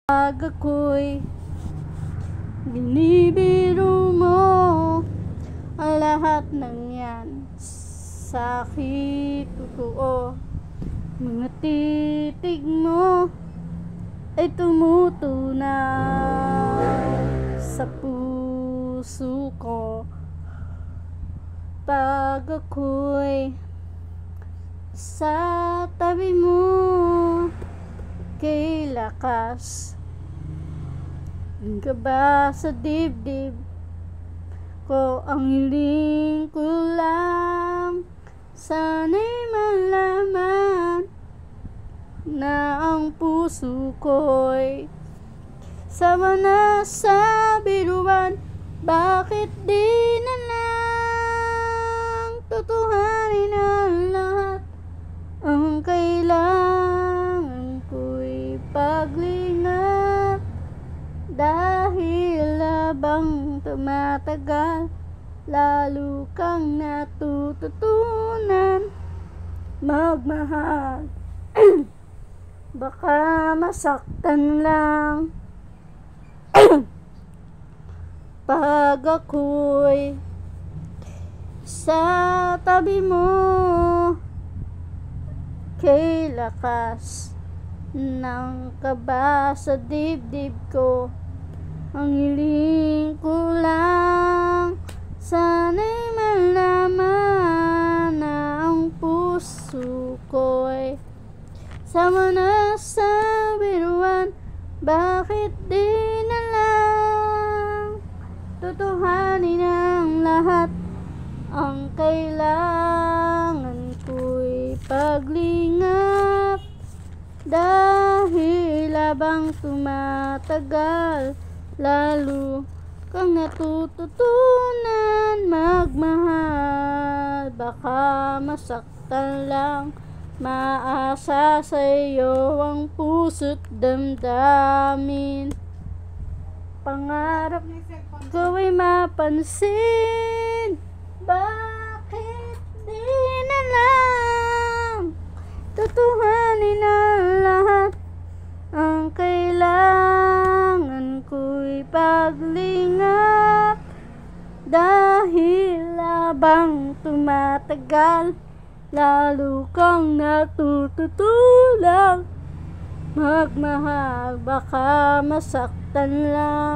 Pag ako'y binibiro mo ang lahat ng yan sa'kin totoo. Mga titig mo ay tumutunaw sa puso ko. Pag ako'y sa tabi mo, kay lakas ang kaba sa dibdib ko. Ang hiling ko lang sana'y malaman na ang puso ko'y sama na sa biruan. Bakit di na lang tutuhanin ang lahat? Ang kailangan ko'y paglingap, dahil habang tumatagal lalo kang natututunan magmahal. Baka masaktan lang pag ako'y sa tabi mo, kay lakas ng kaba sa dibdib ko. Ang hiling ko lang sana'y malaman na ang puso ko'y sama na sa biruan. Bakit di na lang tutuhanin ang lahat? Ang kailangan ko'y paglingap, dahil habang tumatagal lalo kang natututunan magmahal. Baka masaktan lang, maasa sa'yo ang puso't damdamin. Pangarap ko ay mapansin. Bakit di na lang tutuhanin ang lahat? Ang kailangan ko'y paglingap, dahil habang tumatagal lalo kang natututulang magmahal. Baka masaktan lang.